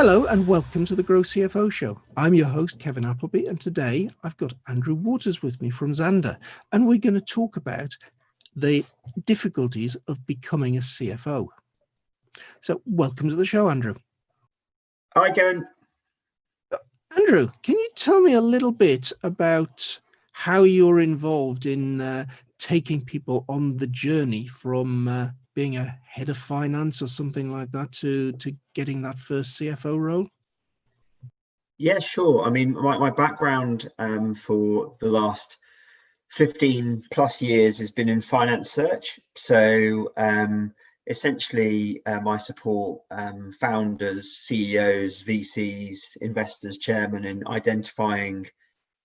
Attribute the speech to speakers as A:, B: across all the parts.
A: Hello and welcome to the GrowCFO Show. I'm your host, Kevin Appleby, and today I've got Andrew Waters with me from Zanda, and we're going to talk about the difficulties of becoming a CFO. So welcome to the show, Andrew.
B: Hi, Kevin.
A: Andrew, can you tell me a little bit about how you're involved in taking people on the journey from being a head of finance or something like that to getting that first CFO role?
B: Yeah, sure. I mean, my background for the last 15 plus years has been in finance search. So essentially, I support founders, CEOs, VCs, investors, chairmen in identifying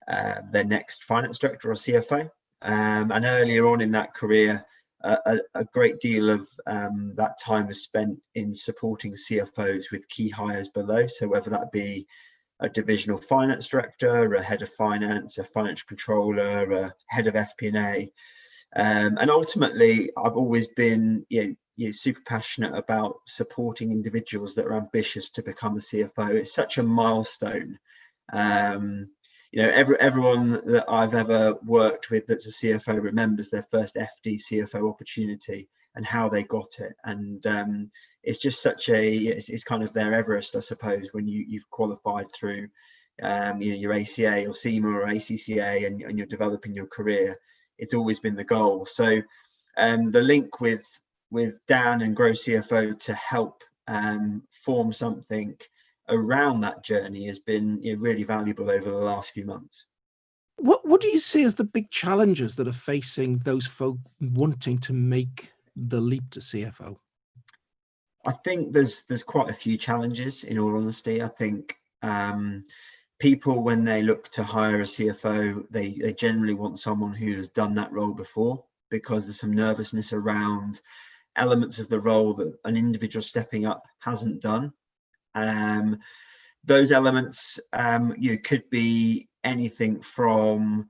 B: their next finance director or CFO. And earlier on in that career, a great deal of that time was spent in supporting CFOs with key hires below. So whether that be a divisional finance director, a head of finance, a financial controller, a head of FP&A. And ultimately, I've always been super passionate about supporting individuals that are ambitious to become a CFO. It's such a milestone. Everyone that I've ever worked with that's a CFO remembers their first FD CFO opportunity and how they got it. And it's just it's kind of their Everest, I suppose, when you've qualified through your ACA or CIMA or ACCA and you're developing your career. It's always been the goal. So the link with Dan and GrowCFO to help form something around that journey has been really valuable over the last few months.
A: What do you see as the big challenges that are facing those folk wanting to make the leap to CFO?
B: I think there's quite a few challenges, in all honesty. I think people, when they look to hire a CFO, they generally want someone who has done that role before, because there's some nervousness around elements of the role that an individual stepping up hasn't done. Those elements could be anything from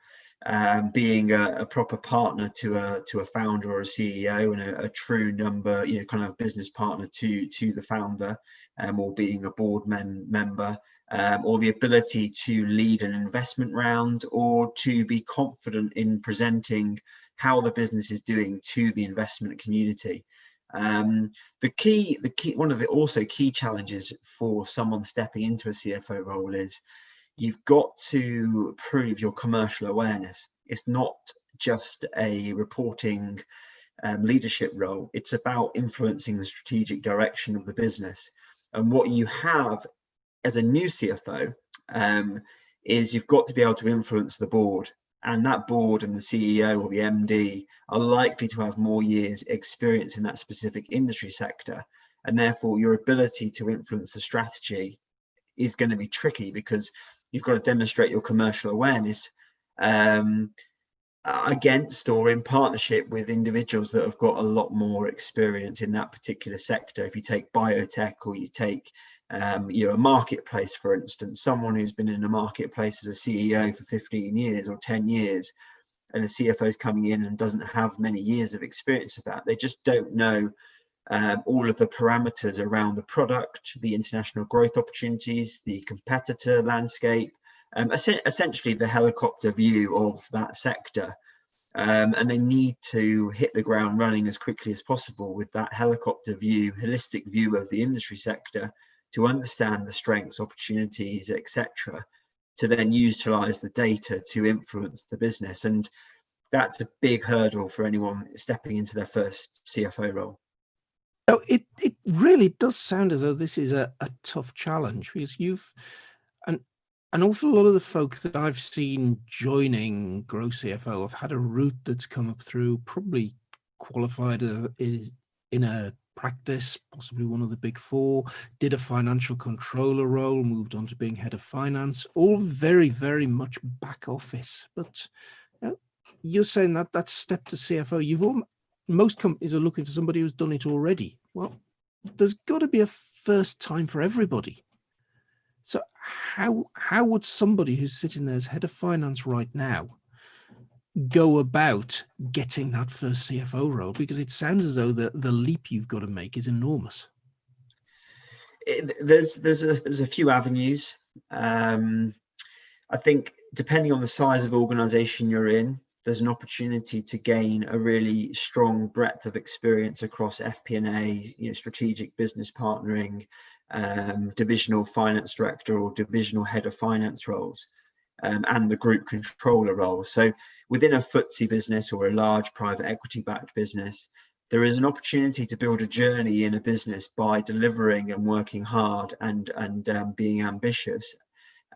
B: being a proper partner to a founder or a CEO, and a true number, kind of business partner to the founder, or being a board member, or the ability to lead an investment round, or to be confident in presenting how the business is doing to the investment community. The key, one of the also key challenges for someone stepping into a CFO role is you've got to prove your commercial awareness. It's not just a reporting leadership role. It's about influencing the strategic direction of the business. And what you have as a new CFO is you've got to be able to influence the board. And that board and the CEO or the MD are likely to have more years experience in that specific industry sector. And therefore, your ability to influence the strategy is going to be tricky, because you've got to demonstrate your commercial awareness against or in partnership with individuals that have got a lot more experience in that particular sector. If you take biotech, or you take a marketplace, for instance, someone who's been in a marketplace as a CEO for 15 years or 10 years, and a CFO is coming in and doesn't have many years of experience of that. They just don't know all of the parameters around the product, the international growth opportunities, the competitor landscape, essentially the helicopter view of that sector. And they need to hit the ground running as quickly as possible with that helicopter view, holistic view of the industry sector, to understand the strengths, opportunities, etc., to then utilize the data to influence the business. And that's a big hurdle for anyone stepping into their first CFO role.
A: Oh, it really does sound as though this is a tough challenge, because you've an awful lot of the folk that I've seen joining GrowCFO have had a route that's come up through probably qualified in a practice, possibly one of the big four, did a financial controller role, moved on to being head of finance, all very, very much back office. But you're saying that step to CFO, most companies are looking for somebody who's done it already. Well, there's got to be a first time for everybody. So how would somebody who's sitting there as head of finance right now go about getting that first CFO role? Because it sounds as though the leap you've got to make is enormous.
B: There's a few avenues. I think depending on the size of organization you're in, there's an opportunity to gain a really strong breadth of experience across FP&A, strategic business partnering, divisional finance director or divisional head of finance roles, and the group controller role. So within a FTSE business or a large private equity backed business, there is an opportunity to build a journey in a business by delivering and working hard and being ambitious,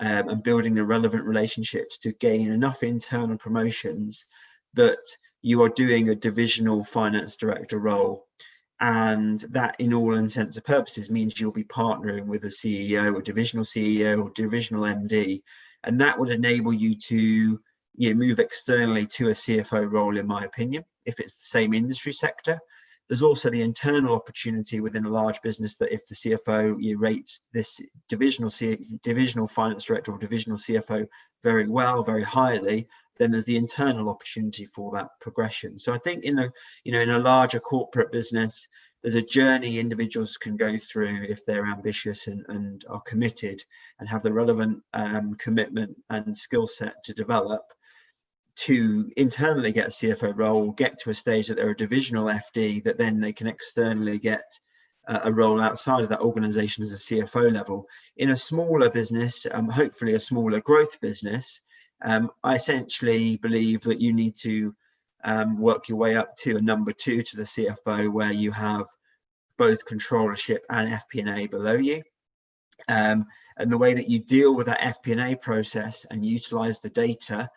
B: and building the relevant relationships to gain enough internal promotions that you are doing a divisional finance director role. And that, in all intents and purposes, means you'll be partnering with a CEO or divisional CEO or divisional MD. And that would enable you to move externally to a CFO role, in my opinion, if it's the same industry sector. There's also the internal opportunity within a large business that if the CFO rates this divisional finance director or divisional CFO very well, very highly, then there's the internal opportunity for that progression. So I think in a larger corporate business, there's a journey individuals can go through if they're ambitious and are committed and have the relevant commitment and skill set to develop, to internally get a CFO role, get to a stage that they're a divisional FD, that then they can externally get a role outside of that organization as a CFO level. In a smaller business, hopefully a smaller growth business, I essentially believe that you need to work your way up to a number 2 to the CFO, where you have both controllership and FP&A below you. And the way that you deal with that FP&A process and utilize the data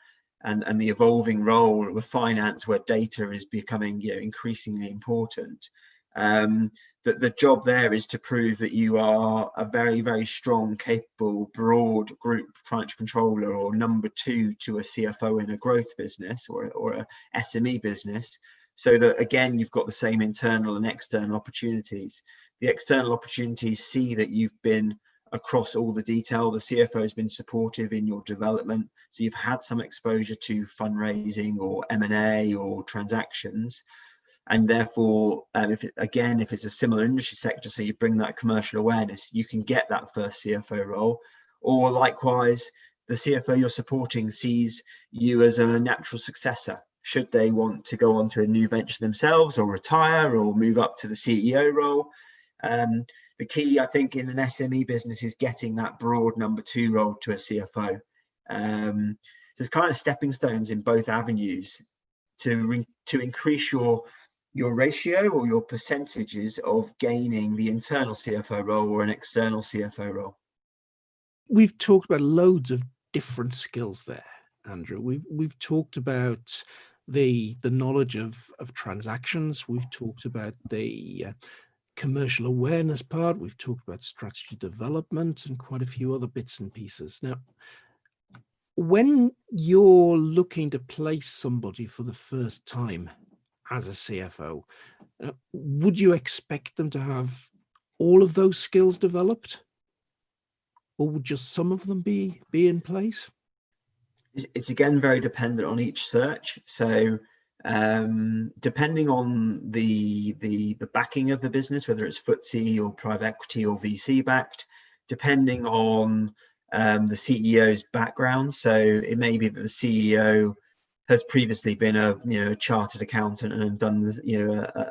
B: and the evolving role of finance, where data is becoming increasingly important, that the job there is to prove that you are a very, very strong, capable, broad group financial controller or number 2 to a CFO in a growth business or a SME business, so that again you've got the same internal and external opportunities. The external opportunities see that you've been across all the detail. The CFO has been supportive in your development, so you've had some exposure to fundraising or M&A or transactions, and therefore if it's a similar industry sector, so you bring that commercial awareness, you can get that first CFO role. Or likewise, the CFO you're supporting sees you as a natural successor should they want to go on to a new venture themselves or retire or move up to the CEO role. The key, I think, in an SME business is getting that broad number 2 role to a CFO. So there's kind of stepping stones in both avenues to increase your ratio or your percentages of gaining the internal CFO role or an external CFO role.
A: We've talked about loads of different skills there, Andrew. We've talked about the knowledge of transactions. We've talked about the commercial awareness part. We've talked about strategy development and quite a few other bits and pieces. Now, when you're looking to place somebody for the first time as a CFO, would you expect them to have all of those skills developed, or would just some of them be in place?
B: It's again very dependent on each search. So depending on the backing of the business, whether it's FTSE or private equity or VC backed, depending on the CEO's background. So it may be that the CEO has previously been a chartered accountant and done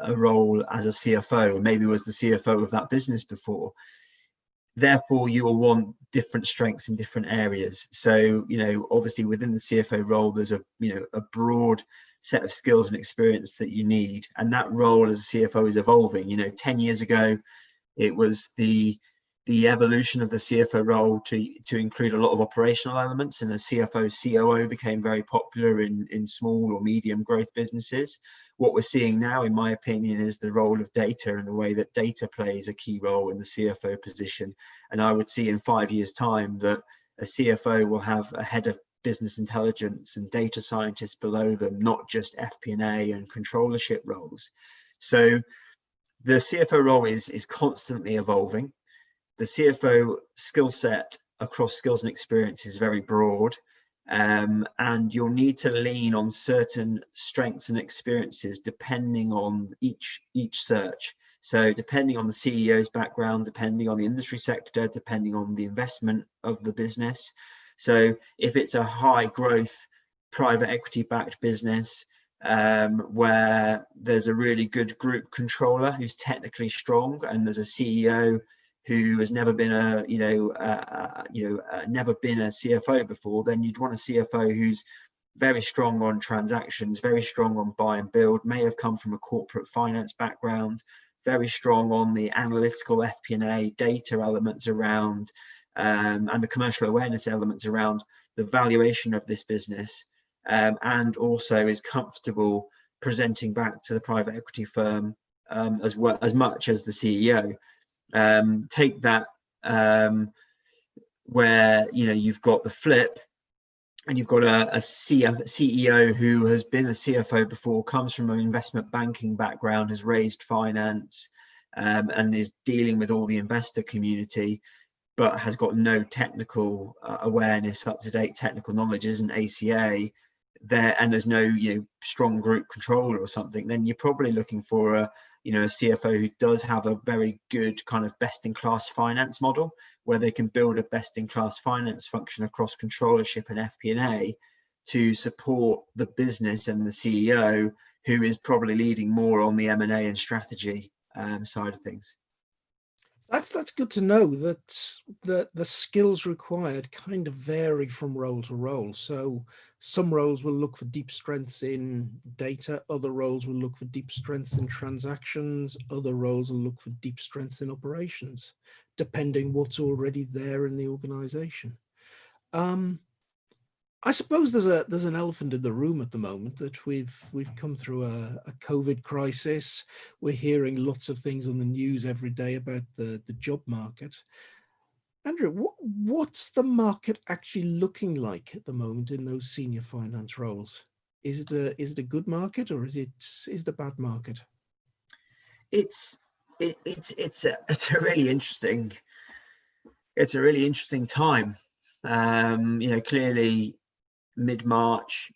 B: a role as a CFO, or maybe was the CFO of that business before. Therefore, you will want different strengths in different areas. So obviously within the CFO role, there's a broad set of skills and experience that you need, and that role as a CFO is evolving. 10 years ago, it was the evolution of the CFO role to include a lot of operational elements, and the CFO COO became very popular in small or medium growth businesses. What we're seeing now, in my opinion, is the role of data and the way that data plays a key role in the CFO position. And I would see in 5 years' time that a CFO will have a head of business intelligence and data scientists below them, not just FP&A and controllership roles. So the CFO role is constantly evolving. The CFO skill set across skills and experience is very broad, and you'll need to lean on certain strengths and experiences depending on each search. So depending on the CEO's background, depending on the industry sector, depending on the investment of the business. So if it's a high growth private equity backed business, where there's a really good group controller who's technically strong, and there's a CEO who has never been never been a CFO before, then you'd want a CFO who's very strong on transactions, very strong on buy and build, may have come from a corporate finance background, very strong on the analytical FP&A data elements around, and the commercial awareness elements around the valuation of this business, and also is comfortable presenting back to the private equity firm as well as much as the CEO. Take that where you've got the flip, and you've got a CEO who has been a CFO before, comes from an investment banking background, has raised finance, and is dealing with all the investor community, but has got no technical awareness, up-to-date technical knowledge, isn't ACA there, and there's no strong group controller or something, then you're probably looking for a CFO who does have a very good kind of best-in-class finance model, where they can build a best-in-class finance function across controllership and FP&A to support the business and the CEO, who is probably leading more on the M&A and strategy side of things.
A: That's good to know, that the skills required kind of vary from role to role. So some roles will look for deep strengths in data, other roles will look for deep strengths in transactions, other roles will look for deep strengths in operations, depending what's already there in the organization. I suppose there's an elephant in the room at the moment, that we've come through a COVID crisis. We're hearing lots of things on the news every day about the job market. Andrew, what's the market actually looking like at the moment in those senior finance roles? Is it a good market, or is it a bad market?
B: It's a really interesting time. Clearly mid-March,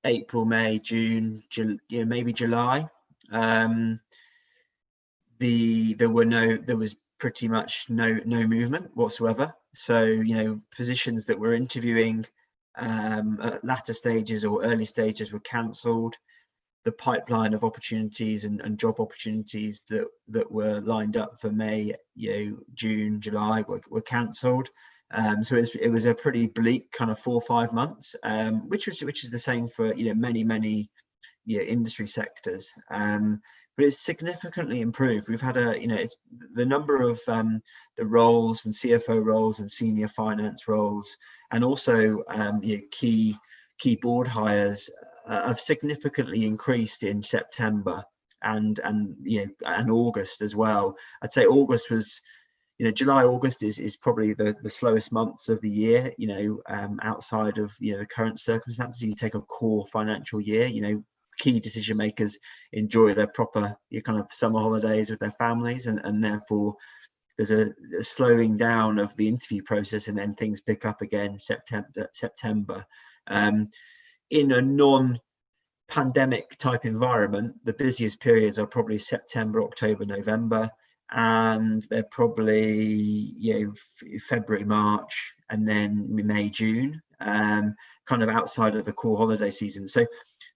B: April, May, June, maybe July, there was pretty much no movement whatsoever. So positions that were interviewing at latter stages or early stages were cancelled. The pipeline of opportunities and job opportunities that were lined up for May, June, July were cancelled. So it was a pretty bleak kind of 4 or 5 months, which is the same for many industry sectors. But it's significantly improved. We've had it's the number of the roles and CFO roles and senior finance roles, and also key board hires have significantly increased in September and August as well. I'd say August was, July, August is probably the slowest months of the year, outside of the current circumstances. You take a core financial year, key decision makers enjoy their proper kind of summer holidays with their families, and therefore there's a slowing down of the interview process, and then things pick up again September. In a non-pandemic type environment, the busiest periods are probably September, October, November, and they're probably February, March, and then May, June, kind of outside of the core holiday season. So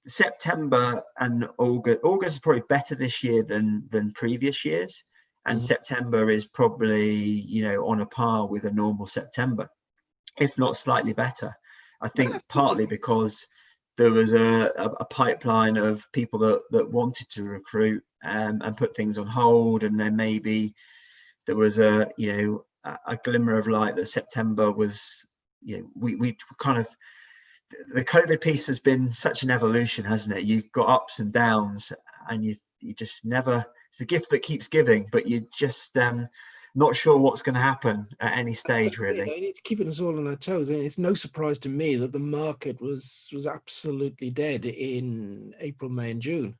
B: September and August is probably better this year than previous years, and September is probably on a par with a normal September, if not slightly better. I think partly because there was a pipeline of people that wanted to recruit and put things on hold, and then maybe there was a glimmer of light that September was, we kind of, the COVID piece has been such an evolution, hasn't it? You've got ups and downs, and you just never, it's the gift that keeps giving, but you just not sure what's going to happen at any stage, really.
A: It's keeping us all on our toes, and it's no surprise to me that the market was absolutely dead in April, May, and June.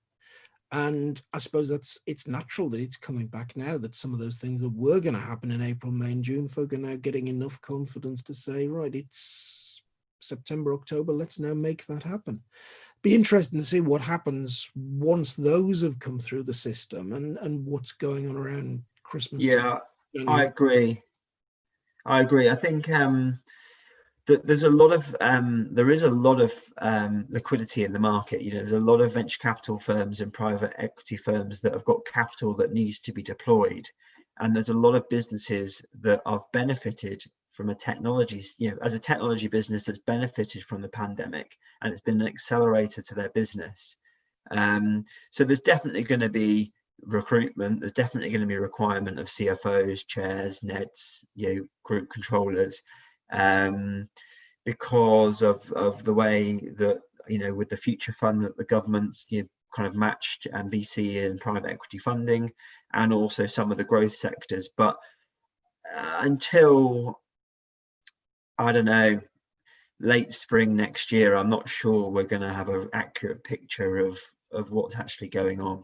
A: And I suppose it's natural that it's coming back now, that some of those things that were going to happen in April, May, and June, folk are now getting enough confidence to say, right, it's September, October, let's now make that happen. Be interesting to see what happens once those have come through the system, and what's going on around Christmas time.
B: Yeah, I
A: January.
B: agree. I think that there's a lot of there is a lot of liquidity in the market. There's a lot of venture capital firms and private equity firms that have got capital that needs to be deployed, and there's a lot of businesses that have benefited from a technology, as a technology business that's benefited from the pandemic, and it's been an accelerator to their business. So there's definitely going to be recruitment. There's definitely going to be a requirement of CFOs, chairs, NEDs, group controllers, because of the way that, with the future fund that the government's kind of matched VC and private equity funding, and also some of the growth sectors. But until, I don't know, late spring next year, I'm not sure we're going to have an accurate picture of what's actually going on.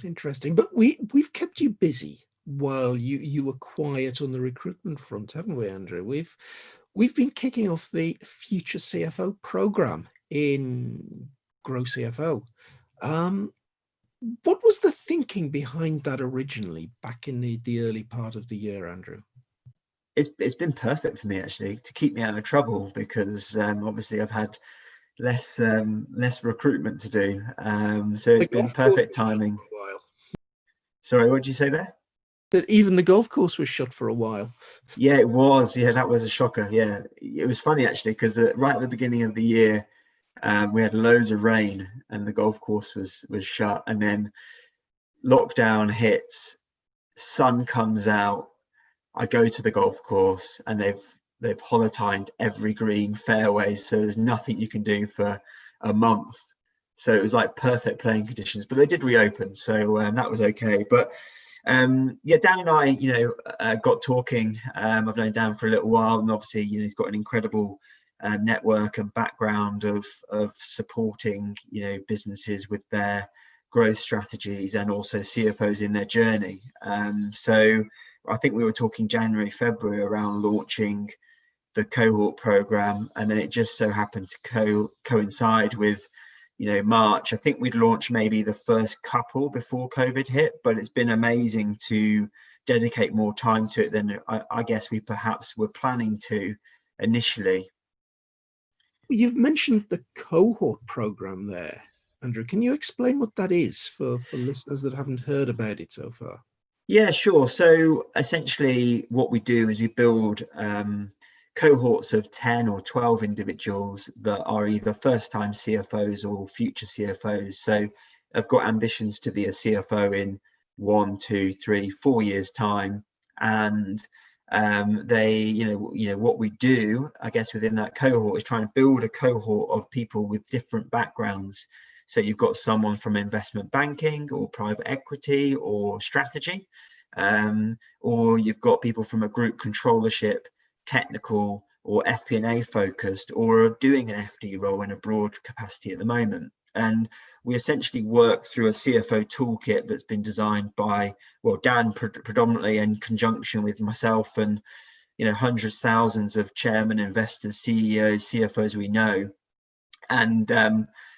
A: Interesting. But we've kept you busy while you were quiet on the recruitment front, haven't we, Andrew? We've been kicking off the Future CFO program in GrowCFO. What was the thinking behind that originally, back in the early part of the year, Andrew?
B: It's been perfect for me, actually, to keep me out of trouble, because obviously I've had less recruitment to do. So it's been perfect timing. Sorry, what did you say there?
A: That even the golf course was shut for a while.
B: Yeah, it was. Yeah, that was a shocker. Yeah, it was funny, actually, because right at the beginning of the year, we had loads of rain and the golf course was shut, and then lockdown hits, sun comes out, I go to the golf course, and they've holotined every green fairway, so there's nothing you can do for a month. So it was like perfect playing conditions, but they did reopen, so that was okay. But yeah, Dan and I, got talking. I've known Dan for a little while, and obviously, he's got an incredible network and background of supporting, businesses with their growth strategies, and also CFOs in their journey. So I think we were talking January, February around launching the cohort program, and then it just so happened to coincide with March. I think we'd launched maybe the first couple before COVID hit, but it's been amazing to dedicate more time to it than I guess we perhaps were planning to initially.
A: You've mentioned the cohort program there, Andrew. Can you explain what that is for listeners that haven't heard about it so far?
B: Yeah, sure. So essentially what we do is we build cohorts of 10 or 12 individuals that are either first-time CFOs or future CFOs. So I've got ambitions to be a CFO in 1, 2, 3, 4 years time. And they, what we do, I guess, within that cohort is try and build a cohort of people with different backgrounds. So you've got someone from investment banking or private equity or strategy, or you've got people from a group controllership, technical or FP&A focused, or are doing an FD role in a broad capacity at the moment. And we essentially work through a CFO toolkit that's been designed by, well, Dan predominantly, in conjunction with myself and hundreds, thousands of chairmen, investors, CEOs, CFOs we know. And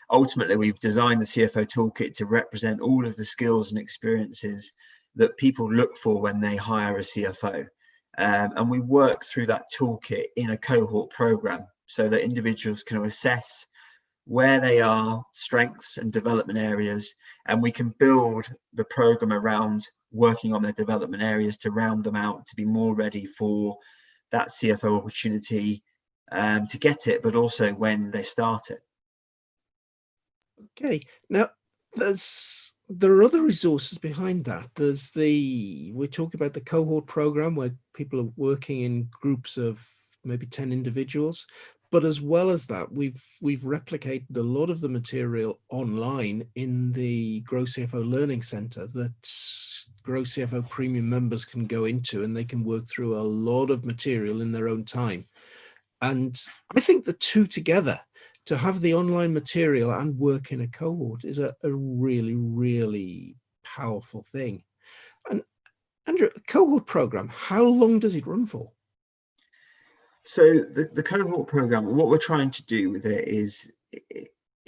B: ultimately, we've designed the CFO toolkit to represent all of the skills and experiences that people look for when they hire a CFO. And we work through that toolkit in a cohort program so that individuals can assess where they are, strengths and development areas, and we can build the program around working on their development areas to round them out to be more ready for that CFO opportunity, to get it, but also when they start it.
A: Okay, now there are other resources behind that. We're talking about the cohort program where people are working in groups of maybe 10 individuals, but as well as that, we've replicated a lot of the material online in the GrowCFO Learning Center that GrowCFO Premium members can go into, and they can work through a lot of material in their own time. And I think the two together, to have the online material and work in a cohort, is a really, really powerful thing. And Andrew, a cohort program, how long does it run for?
B: So the cohort program, what we're trying to do with it is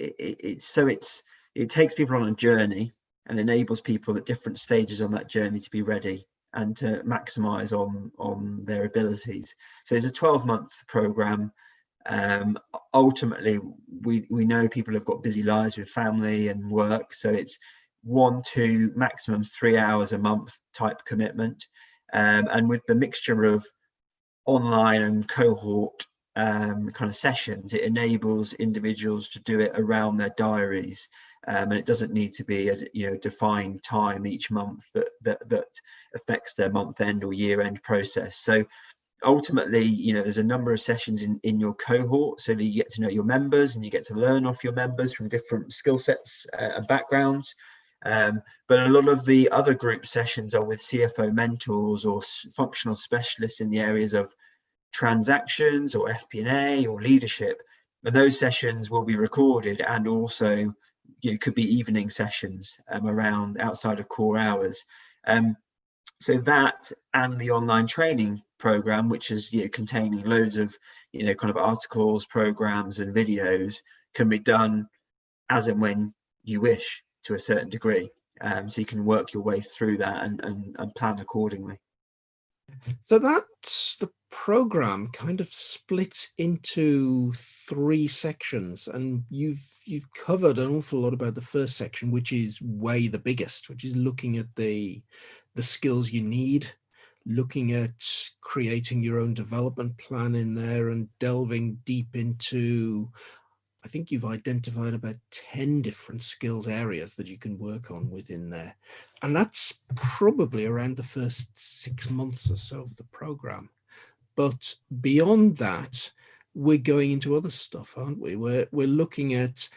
B: it takes people on a journey and enables people at different stages on that journey to be ready and to maximize on their abilities. So it's a 12-month program. Ultimately, we know people have got busy lives with family and work, so it's 1 to maximum 3 hours a month type commitment, and with the mixture of online and cohort kind of sessions, it enables individuals to do it around their diaries, and it doesn't need to be a defined time each month that affects their month end or year end process. So ultimately, there's a number of sessions in your cohort so that you get to know your members and you get to learn off your members from different skill sets and backgrounds. But a lot of the other group sessions are with CFO mentors or functional specialists in the areas of transactions or FP&A or leadership. And those sessions will be recorded, and also could be evening sessions around outside of core hours. So that and the online training program, which is containing loads of kind of articles, programs and videos, can be done as and when you wish to a certain degree. So you can work your way through that and plan accordingly.
A: So that's the program kind of splits into 3 sections, and you've covered an awful lot about the first section, which is way the biggest, which is looking at the skills you need, looking at creating your own development plan in there, and delving deep into, I think you've identified about 10 different skills areas that you can work on within there. And that's probably around the first 6 months or so of the program. But beyond that, we're going into other stuff, aren't we? We're looking at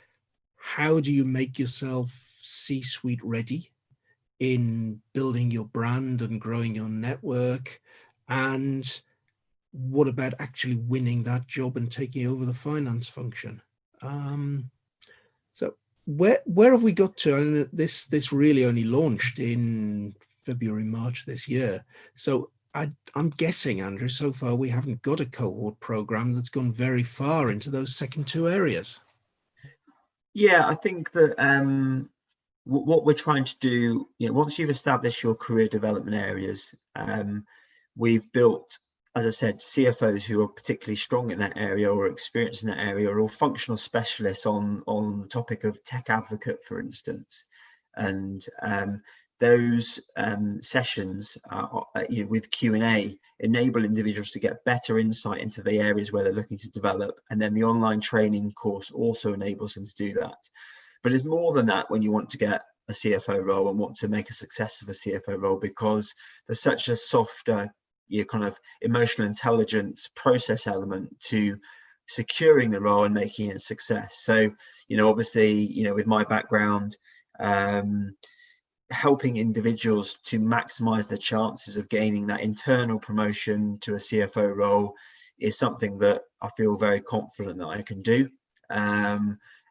A: how do you make yourself C-suite ready in building your brand and growing your network, and what about actually winning that job and taking over the finance function? So where have we got to? And this really only launched in February, March this year. So I'm guessing, Andrew, so far we haven't got a cohort program that's gone very far into those second 2 areas.
B: Yeah, I think that what we're trying to do, once you've established your career development areas, we've built, as I said, CFOs who are particularly strong in that area or experienced in that area, or functional specialists on the topic of tech advocate, for instance. And those sessions with Q&A enable individuals to get better insight into the areas where they're looking to develop. And then the online training course also enables them to do that. But it's more than that when you want to get a CFO role and want to make a success of a CFO role, because there's such a softer kind of emotional intelligence process element to securing the role and making it a success. So, obviously, with my background, helping individuals to maximize their chances of gaining that internal promotion to a CFO role is something that I feel very confident that I can do.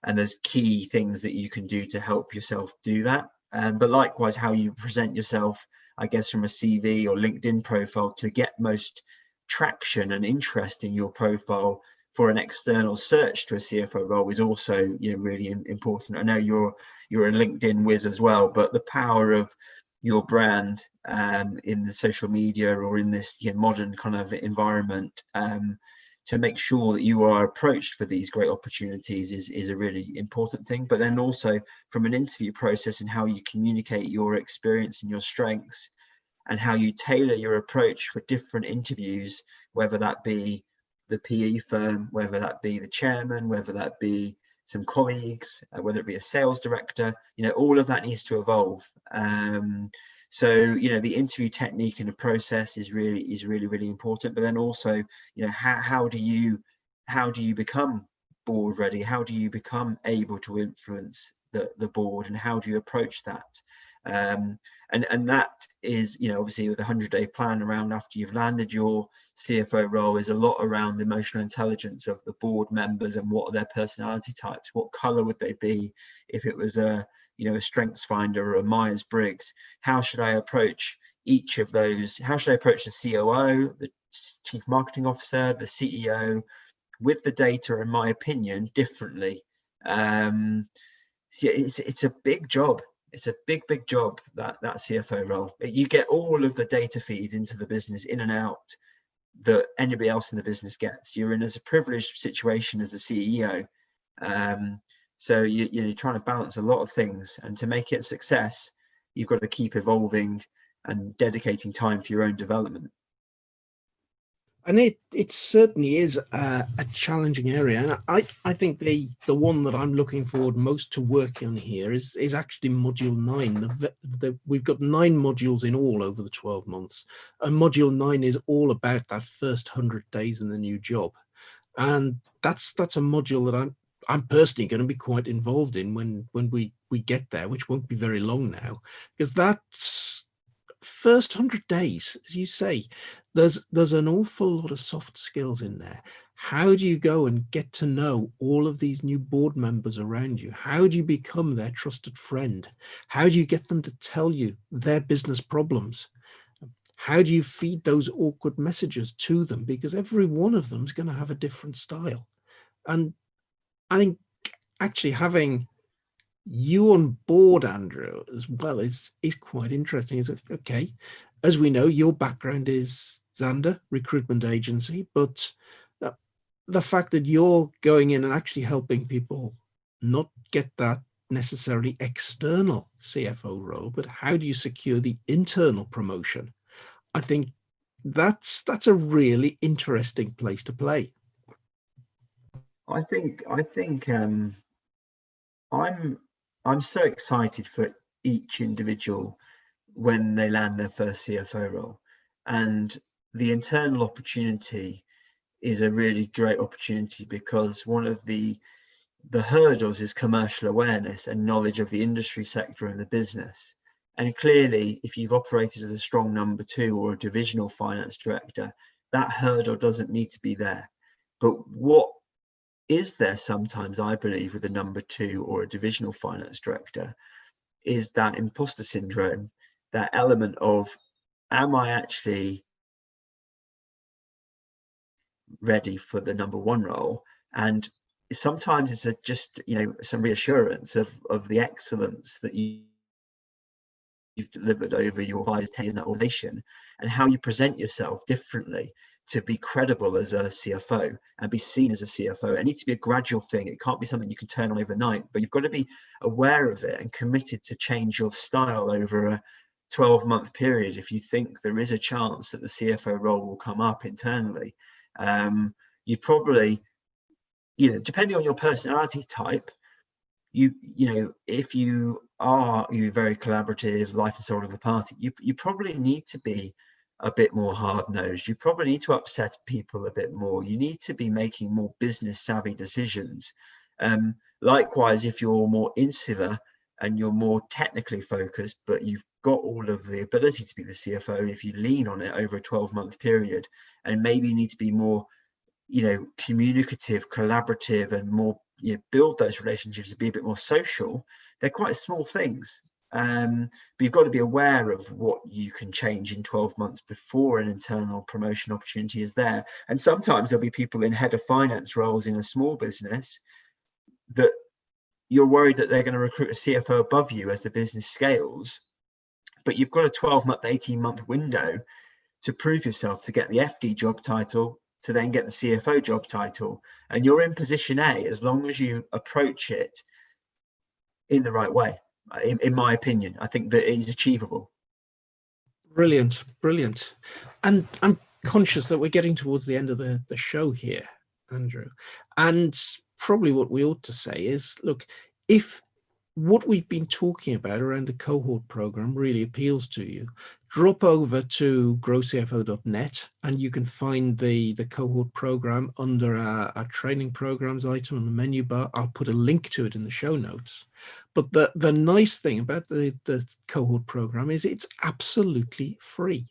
B: And there's key things that you can do to help yourself do that. But likewise, how you present yourself, I guess, from a CV or LinkedIn profile to get most traction and interest in your profile for an external search to a CFO role is also really important. I know you're a LinkedIn whiz as well, but the power of your brand in the social media or in this modern kind of environment to make sure that you are approached for these great opportunities is a really important thing. But then also from an interview process and how you communicate your experience and your strengths and how you tailor your approach for different interviews, whether that be the PE firm, whether that be the chairman, whether that be some colleagues, whether it be a sales director, all of that needs to evolve. So, the interview technique and the process is really important. But then also, how do you become board ready? How do you become able to influence the board, and how do you approach that? And that is, obviously with a 100-day plan around after you've landed your CFO role, is a lot around the emotional intelligence of the board members and what are their personality types. What color would they be if it was a strengths finder or a Myers-Briggs? How should I approach each of those? How should I approach the COO, the chief marketing officer, the CEO with the data, in my opinion, differently Yeah, it's a big job. It's a big job, that CFO role. You get all of the data feeds into the business, in and out, that anybody else in the business gets. You're in as a privileged situation as the CEO. So you're trying to balance a lot of things, and to make it a success, you've got to keep evolving and dedicating time for your own development.
A: And it certainly is a challenging area, and I think the one that I'm looking forward most to working on here is actually module 9. We've got 9 modules in all over the 12 months, and module 9 is all about that first 100 days in the new job, and that's a module that I'm personally going to be quite involved in when we get there, which won't be very long now, because that's first 100 days, as you say, there's an awful lot of soft skills in there. How do you go and get to know all of these new board members around you? How do you become their trusted friend? How do you get them to tell you their business problems? How do you feed those awkward messages to them? Because every one of them is going to have a different style. And I think actually having you on board, Andrew, as well, is quite interesting. Is okay, as we know, your background is Zanda recruitment agency, but the fact that you're going in and actually helping people not get that necessarily external CFO role, but how do you secure the internal promotion? I think that's a really interesting place to play.
B: I think I'm so excited for each individual when they land their first CFO role, and the internal opportunity is a really great opportunity, because one of the hurdles is commercial awareness and knowledge of the industry sector and the business. And clearly, if you've operated as a strong number 2 or a divisional finance director, that hurdle doesn't need to be there. But what is there sometimes, I believe, with a number 2 or a divisional finance director, is that imposter syndrome, that element of, am I actually ready for the number 1 role? And sometimes it's just some reassurance of the excellence that you've delivered over your 5 10 years in that organization, and how you present yourself differently to be credible as a CFO and be seen as a CFO. It needs to be a gradual thing. It can't be something you can turn on overnight, but you've got to be aware of it and committed to change your style over a 12-month period if you think there is a chance that the CFO role will come up internally. You probably, depending on your personality type, if you're very collaborative, life and soul of the party, you probably need to be a bit more hard-nosed. You probably need to upset people a bit more. You need to be making more business savvy decisions. Likewise, if you're more insular and you're more technically focused, but you've got all of the ability to be the CFO, if you lean on it over a 12-month period, and maybe you need to be more communicative, collaborative, and more build those relationships and be a bit more social, they're quite small things. But you've got to be aware of what you can change in 12 months before an internal promotion opportunity is there. And sometimes there'll be people in head of finance roles in a small business that you're worried that they're going to recruit a CFO above you as the business scales, but you've got a 12-month, 18-month window to prove yourself, to get the FD job title, to then get the CFO job title. And you're in position A as long as you approach it in the right way. In my opinion, I think that it is achievable.
A: Brilliant. And I'm conscious that we're getting towards the end of the show here, Andrew. And probably what we ought to say is, look, if what we've been talking about around the cohort program really appeals to you, drop over to growcfo.net and you can find the cohort program under our training programs item on the menu bar. I'll put a link to it in the show notes. But the nice thing about the cohort program is it's absolutely free.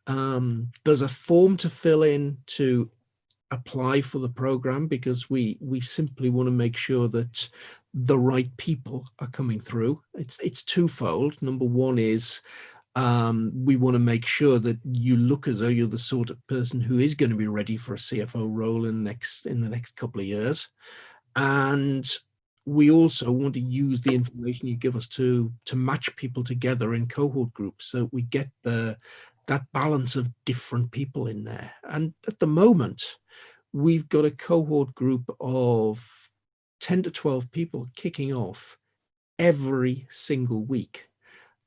A: There's a form to fill in to apply for the program, because we simply want to make sure that the right people are coming through. It's twofold. Number one is we want to make sure that you look as though you're the sort of person who is going to be ready for a CFO role in the next couple of years. And we also want to use the information you give us to match people together in cohort groups, so we get that balance of different people in there. And at the moment, we've got a cohort group of 10 to 12 people kicking off every single week.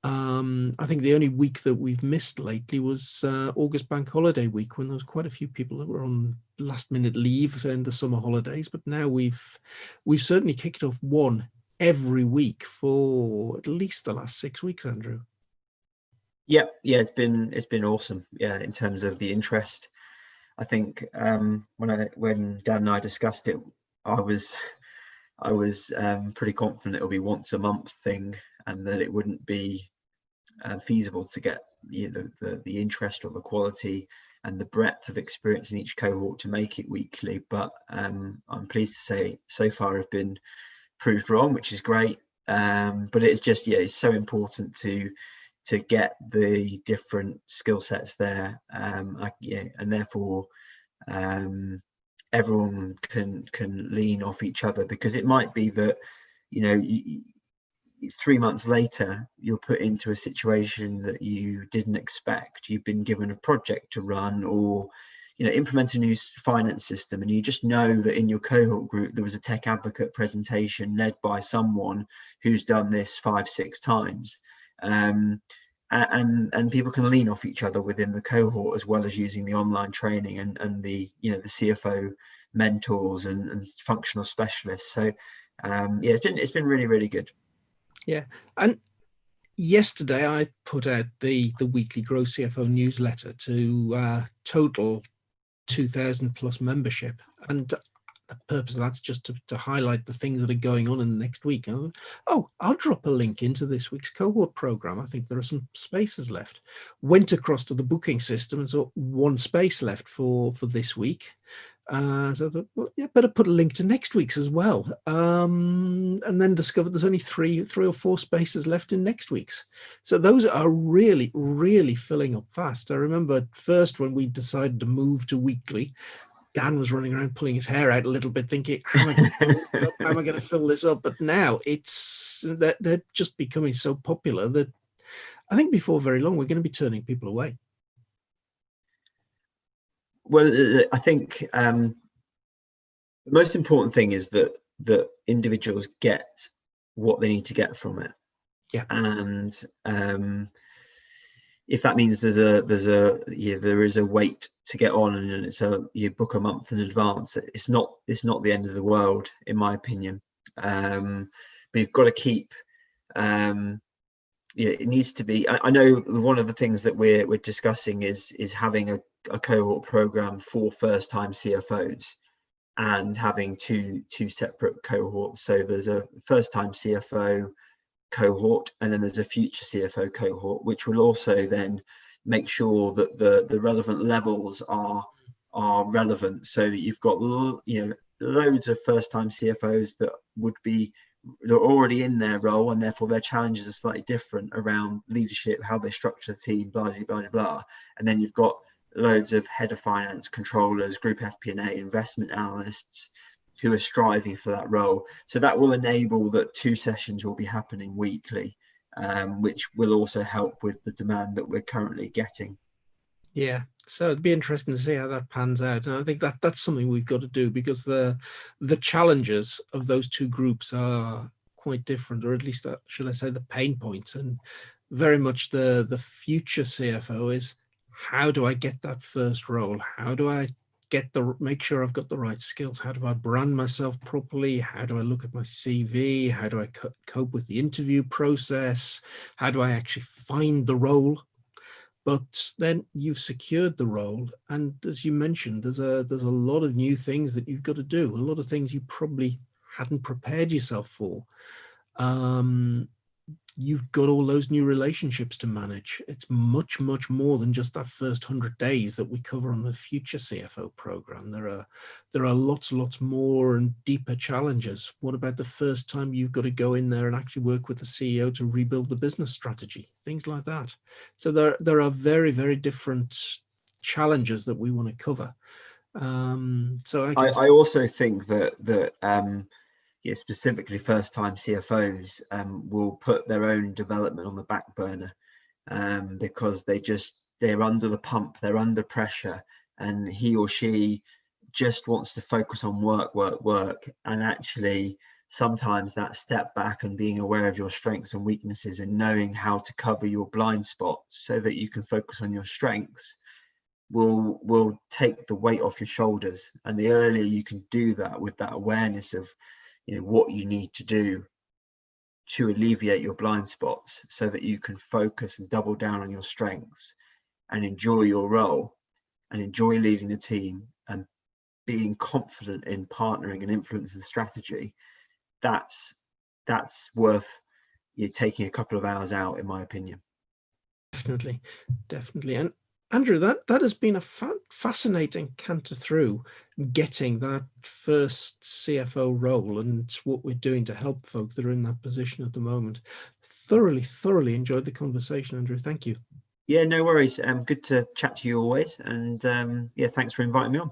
A: I think the only week that we've missed lately was August bank holiday week, when there was quite a few people that were on last minute leave in the summer holidays. But now we've certainly kicked off one every week for at least the last 6 weeks, Andrew.
B: Yeah, it's been awesome. Yeah, in terms of the interest, I think when Dan and I discussed it, I was pretty confident it'll be once a month thing, and that it wouldn't be feasible to get the interest or the quality and the breadth of experience in each cohort to make it weekly. But I'm pleased to say so far I've been proved wrong, which is great. But it's just, it's so important to get the different skill sets there, and therefore everyone can lean off each other, because it might be that 3 months later you're put into a situation that you didn't expect. You've been given a project to run, or implement a new finance system, and you just know that in your cohort group there was a tech advocate presentation led by someone who's done this 5-6 times, and people can lean off each other within the cohort, as well as using the online training and the the CFO mentors and functional specialists. So it's been really, really good.
A: Yeah. And yesterday I put out the weekly GrowCFO newsletter to total 2,000 plus membership, and the purpose of that's just to highlight the things that are going on in the next week. And I'll drop a link into this week's cohort program. I think there are some spaces left. Went across to the booking system and saw one space left for this week. So I thought, well, better put a link to next week's as well. And then discovered there's only three or four spaces left in next week's. So those are really, really filling up fast. I remember at first when we decided to move to weekly, Dan was running around pulling his hair out a little bit, thinking, how am I going to fill this up? But now they're just becoming so popular that I think before very long we're going to be turning people away.
B: Well, I think the most important thing is that individuals get what they need to get from it.
A: Yeah.
B: And if that means there is a wait to get on, and you book a month in advance, it's not the end of the world, in my opinion. But you've got to keep. It needs to be. I know one of the things that we're discussing is having a cohort program for first-time CFOs, and having two separate cohorts. So there's a first-time CFO cohort, and then there's a future CFO cohort, which will also then make sure that the relevant levels are relevant, so that you've got loads of first-time CFOs that they're already in their role, and therefore their challenges are slightly different around leadership, how they structure the team, blah blah blah blah. And then you've got loads of head of finance, controllers, group FP&A, investment analysts who are striving for that role. So that will enable that 2 sessions will be happening weekly, which will also help with the demand that we're currently getting.
A: Yeah, so it'd be interesting to see how that pans out. And I think that's something we've got to do, because the challenges of those two groups are quite different, or at least should I say the pain points. And very much the future CFO is, how do I get that first role? How do I make sure I've got the right skills? How do I brand myself properly? How do I look at my CV? How do I cope with the interview process? How do I actually find the role? But then you've secured the role, and as you mentioned, there's a lot of new things that you've got to do, a lot of things you probably hadn't prepared yourself for. You've got all those new relationships to manage. It's much, much more than just that first 100 days that we cover on the future CFO program. There are lots more and deeper challenges. What about the first time you've got to go in there and actually work with the CEO to rebuild the business strategy, things like that. So there are very, very different challenges that we want to cover. So I
B: also think that specifically first-time CFOs will put their own development on the back burner because they're under the pump, they're under pressure, and he or she just wants to focus on work. And actually, sometimes that step back and being aware of your strengths and weaknesses and knowing how to cover your blind spots so that you can focus on your strengths will take the weight off your shoulders. And the earlier you can do that with that awareness of what you need to do to alleviate your blind spots so that you can focus and double down on your strengths and enjoy your role and enjoy leading the team and being confident in partnering and influencing the strategy, that's worth you taking a couple of hours out, in my opinion.
A: Definitely. And Andrew, that has been a fascinating canter through getting that first CFO role and what we're doing to help folk that are in that position at the moment. Thoroughly enjoyed the conversation, Andrew. Thank you.
B: Yeah, no worries. Good to chat to you always. And yeah, thanks for inviting me on.